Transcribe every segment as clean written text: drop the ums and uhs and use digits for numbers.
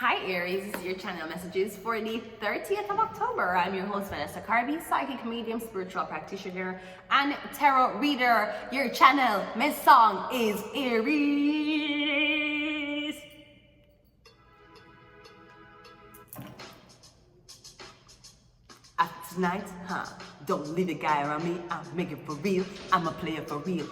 Hi Aries, this is your channel messages for the 30th of October. I'm your host Vanessa Carby, psychic medium, spiritual practitioner, and tarot reader. Your channel, my song is Aries. After tonight, don't leave the guy around me. I'm making for real. I'm a player for real.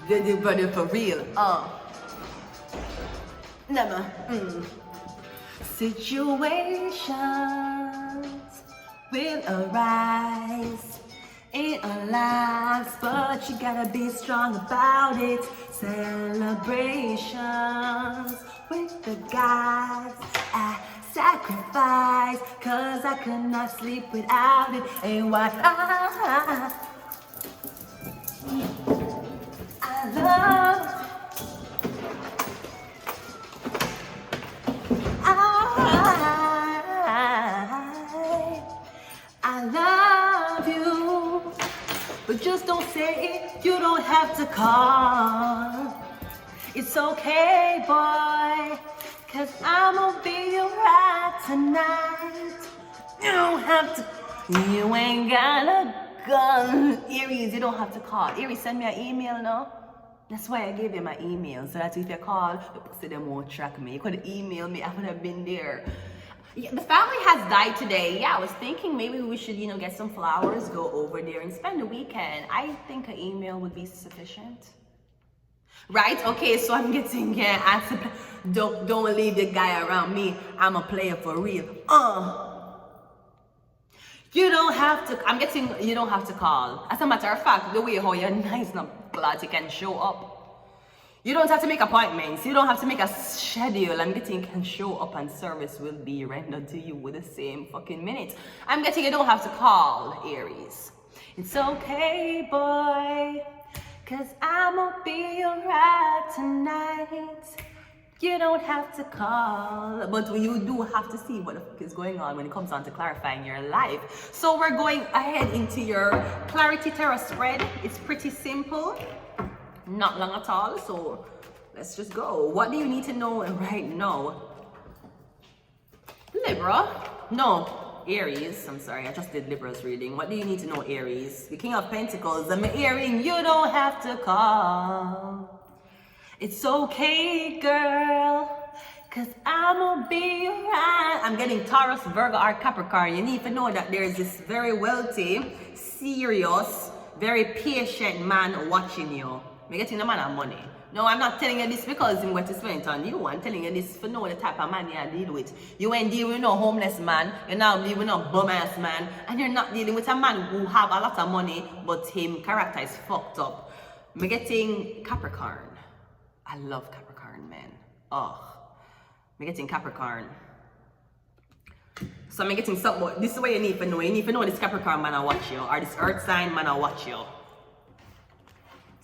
Did brother for real, never, Situations will arise in our lives, but you gotta be strong about it. Celebrations with the gods, I sacrifice, cause I could not sleep without it. And why I love you, but just don't say it. You don't have to call. It's okay, boy, cause I'm gonna be alright tonight. You don't have to. You ain't got a gun. Aries, you don't have to call. Aries, send me an email now. That's why I gave you my email, so that if you call, the pussy them won't track me. You could email me, I would have been there. Yeah, the family has died today. Yeah, I was thinking maybe we should, get some flowers, go over there and spend the weekend. I think an email would be sufficient. Right? Okay, so I'm getting, don't leave the guy around me. I'm a player for real. You don't have to, you don't have to call. As a matter of fact, the way how you're nice and glad you can show up. You don't have to make appointments. You don't have to make a schedule. I'm getting you can show up and service will be rendered to you with the same fucking minute. I'm getting you don't have to call, Aries. It's okay, boy, cause I'm gonna be alright tonight. You don't have to call, but you do have to see what the fuck is going on when it comes on to clarifying your life. So we're going ahead into your Clarity Tarot spread. It's pretty simple, not long at all. So let's just go. What do you need to know right now? Libra? No, Aries. I'm sorry, I just did Libra's reading. What do you need to know, Aries? The King of Pentacles. I'm hearing you don't have to call. It's okay, girl, cause I'm gonna be right. I'm getting Taurus, Virgo, or Capricorn. You need to know that there is this very wealthy, serious, very patient man watching you. I'm getting the man of money. No, I'm not telling you this because I'm going to spend it on you. I'm telling you this for know the type of man you deal with. You ain't dealing with no homeless man. You're not dealing with no bum-ass man. And you're not dealing with a man who have a lot of money, but him character is fucked up. I'm getting Capricorn. I love Capricorn, man. I'm getting Capricorn. So I'm getting something. This is what you need to know. You need to know this Capricorn man I watch you, or this Earth sign man I watch you.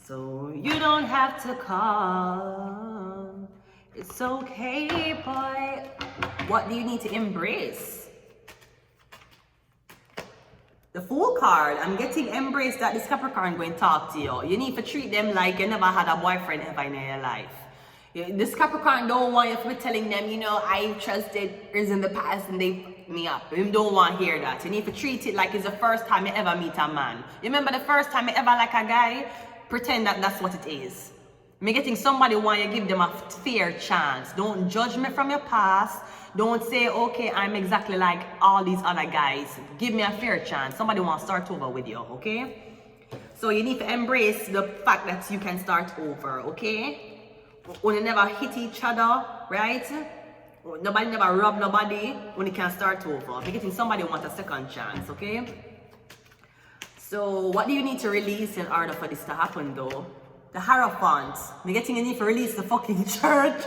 So you don't have to call. It's okay, boy. What do you need to embrace? The Fool card. I'm getting embrace that this Capricorn going to talk to you. You need to treat them like you never had a boyfriend ever in your life. This Capricorn don't want you to be telling them, I trusted is in the past and they picked me up. You don't want to hear that. You need to treat it like it's the first time you ever meet a man. You remember the first time you ever like a guy? Pretend that that's what it is. Me getting somebody want you give them a fair chance. Don't judge me from your past. Don't say, okay, I'm exactly like all these other guys. Give me a fair chance. Somebody want to start over with you, okay? So you need to embrace the fact that you can start over, okay? When you never hit each other, right? Nobody never rob nobody. When you can start over. You're getting somebody want a second chance, okay? So what do you need to release in order for this to happen, though? The Hierophant. You're getting you need to release the fucking church.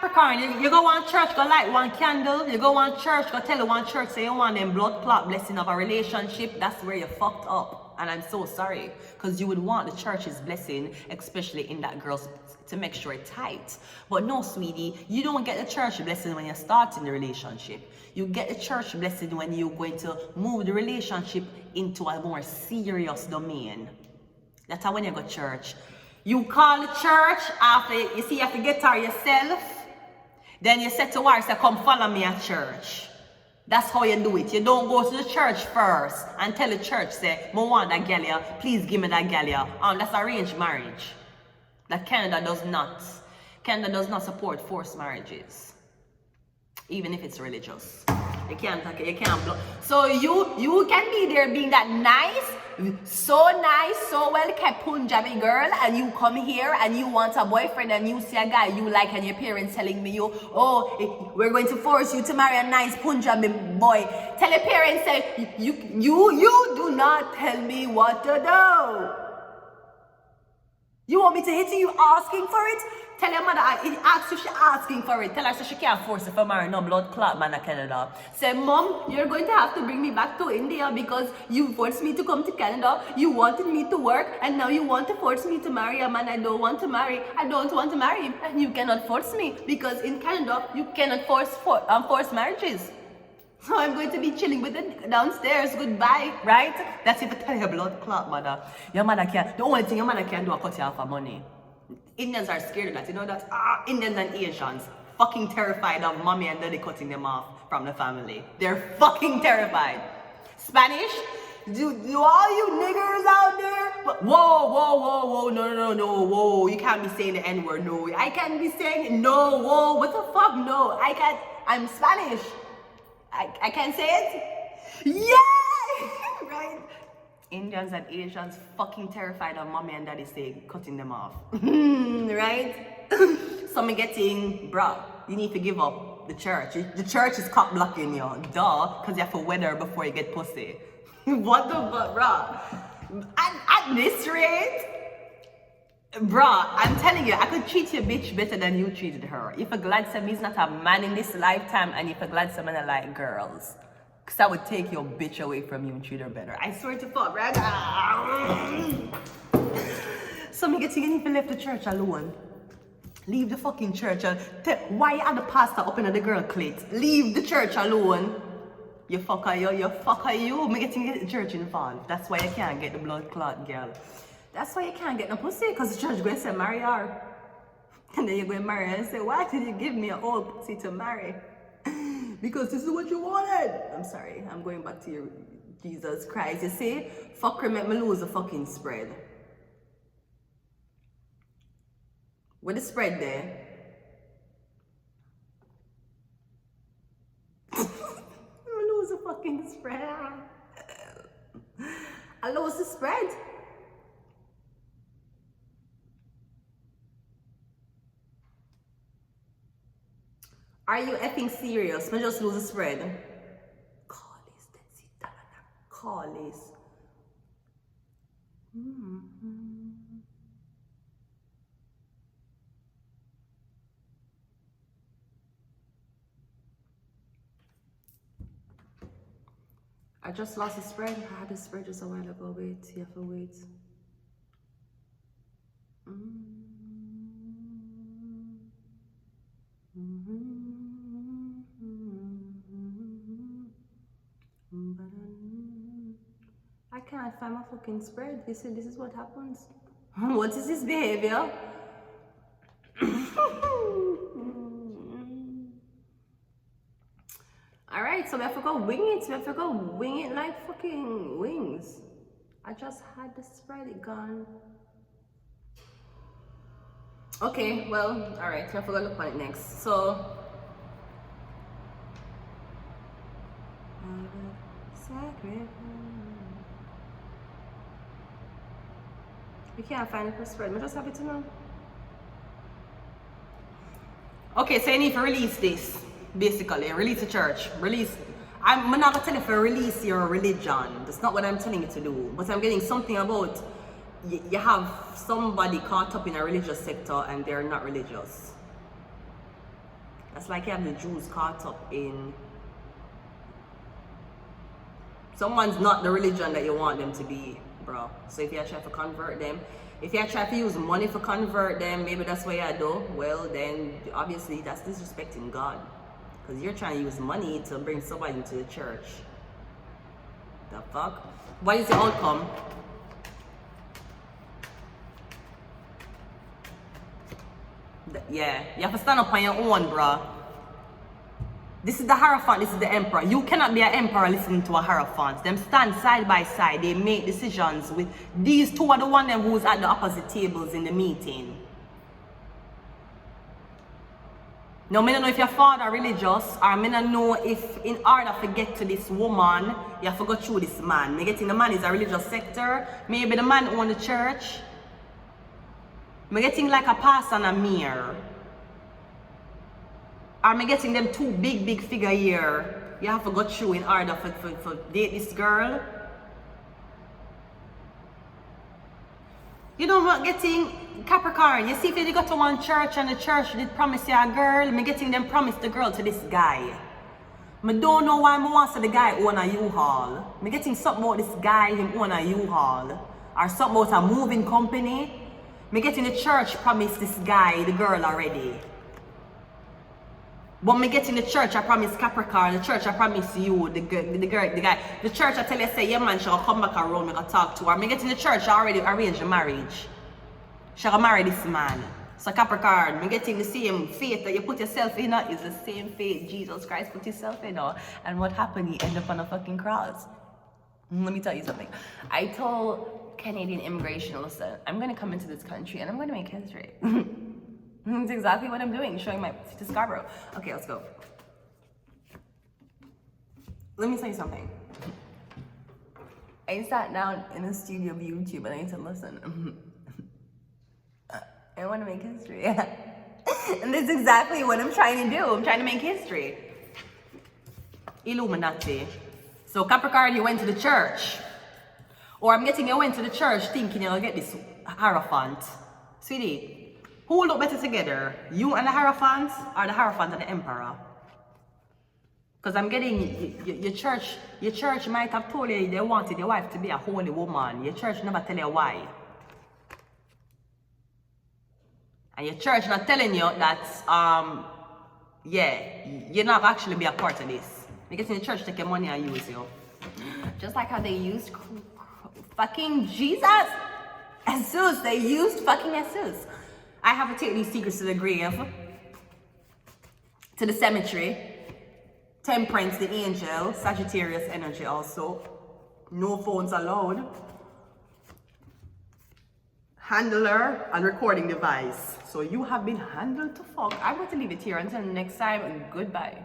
Capricorn, you go on church, go light one candle. You go on church, go tell one church, say you want them blood clot blessing of a relationship. That's where you fucked up. And I'm so sorry. Because you would want the church's blessing, especially in that girl's, to make sure it's tight. But no, sweetie, you don't get the church blessing when you're starting the relationship. You get the church blessing when you're going to move the relationship into a more serious domain. That's how when you go to church. You call the church after, you see, you have to get her yourself. Then you say to her, say, come follow me at church. That's how you do it. You don't go to the church first and tell the church, say, I want that gal, please give me that gal. That's arranged marriage. That Canada does not support forced marriages. Even if it's religious. You can't block. So you can be there being that nice, so well kept Punjabi girl, and you come here and you want a boyfriend and you see a guy you like and your parents telling me we're going to force you to marry a nice Punjabi boy. Tell your parents, say, you do not tell me what to do. You want me to hit you asking for it? Tell your mother, ask if she's asking for it. Tell her so she can't force her to marry no blood clot man in Canada. Say, Mom, you're going to have to bring me back to India because you forced me to come to Canada. You wanted me to work and now you want to force me to marry a man I don't want to marry. I don't want to marry him and you cannot force me because in Canada, you cannot force marriages. So I'm going to be chilling with it downstairs. Goodbye, right? That's if I tell your blood clot, mother. Your mother can't. The only thing your mother can do is cut you off for money. Indians are scared of that. You know that? Indians and Asians fucking terrified of mommy and daddy cutting them off from the family. They're fucking terrified. Spanish? Do all you niggers out there? Whoa, no, whoa. You can't be saying the N-word, no. I can't be saying no, whoa, what the fuck, no. I can't, I'm Spanish. I can't say it? Yeah! Right? Indians and Asians fucking terrified of mommy and daddy say cutting them off. Right? So me getting, bruh, you need to give up the church. The church is cock blocking you. Duh, because you have to weather before you get pussy. What the fuck, bruh? At this rate, bruh, I'm telling you, I could treat your bitch better than you treated her. If a glad some is not a man in this lifetime, and if a glad some I like girls. Because I would take your bitch away from you and treat her better. I swear to fuck, right? So me getting you need to leave the church alone. Leave the fucking church. Why you had the pastor up in the girl clit? Leave the church alone. You fucker you. Me getting the church involved. That's why you can't get the blood clot girl. That's why you can't get no pussy, because the church going to say marry her. And then you're going to marry her and say, why did you give me an old pussy to marry? Because this is what you wanted. I'm sorry, I'm going back to your Jesus Christ. You see, fucker make me lose the fucking spread. With the spread there. I lose the fucking spread. I lose the spread. Are you effing serious? Me just lose the spread. Callis, that's it. Callis. I just lost the spread. I had the spread just a while ago. Wait, you have to wait. I can't find my fucking spread. You see, this is what happens. What is this behavior? Alright, so we have to go wing it. We have to go wing it like fucking wings. I just had the spread, it gone. Okay, well, alright, we have to go look on it next. So we can't find it for spread. I just have it to know. Okay, so you need to release this. Basically, release the church. Release. I'm not gonna tell you to release your religion. That's not what I'm telling you to do. But I'm getting something about you have somebody caught up in a religious sector and they're not religious. That's like you have the Jews caught up in someone's not the religion that you want them to be, bro. So if you try to convert them, if you try to use money to convert them, maybe that's what you do. Well, then obviously that's disrespecting God, because you're trying to use money to bring somebody into the church. The fuck? What is the outcome? Yeah, you have to stand up on your own, bro. This is the Hierophant, this is the Emperor. You cannot be an Emperor listening to a Hierophant. Them stand side by side, they make decisions with these two are the one them who's at the opposite tables in the meeting. Now, I don't know if your father religious, or I don't know if in order to get to this woman, you have to go through this man. Me getting the man is a religious sector, maybe the man own the church. Me getting like a pastor and a mayor. Are me getting them two big figure here you have to go through in order for date this girl? You know what, getting Capricorn, you see if you go to one church and the church did promise you a girl, me getting them promise the girl to this guy. Me don't know why me want to the guy own a U-Haul. Me getting something about this guy, him own a U-Haul. Or something about a moving company. Me getting the church promise this guy, the girl already. But me get in the church, I promise Capricorn, the church, I promise you, the guy. The church, I tell you, say, yeah man, she'll come back around, me go talk to her. Me get in the church, I already arrange a marriage. She'll marry this man. So Capricorn, me getting the same faith that you put yourself in, is the same faith Jesus Christ put himself in. And what happened? He ended up on a fucking cross. Let me tell you something. I told Canadian immigration, listen, I'm going to come into this country and I'm going to make history. That's exactly what I'm doing, showing my to Scarborough. Okay, let's go. Let me tell you something. I sat down in the studio of YouTube and I said, listen, I want to make history. And that's exactly what I'm trying to do. I'm trying to make history. Illuminati. So Capricorn, you went to the church. Or I'm getting you went to the church thinking you'll get this Hierophant. Sweetie, who look better together? You and the Hierophant, or the Hierophant and the Emperor? Because I'm getting your church might have told you they wanted your wife to be a holy woman. Your church never tell you why. And your church not telling you that yeah, you're not actually be a part of this. Because in the church take your money and use you. Just like how they used fucking Jesus. Jesus, they used fucking Jesus. I have to take these secrets to the grave, to the cemetery. Temperance, the angel, Sagittarius energy also. No phones allowed. Handler and recording device. So you have been handled to fuck. I'm going to leave it here until next time. Goodbye.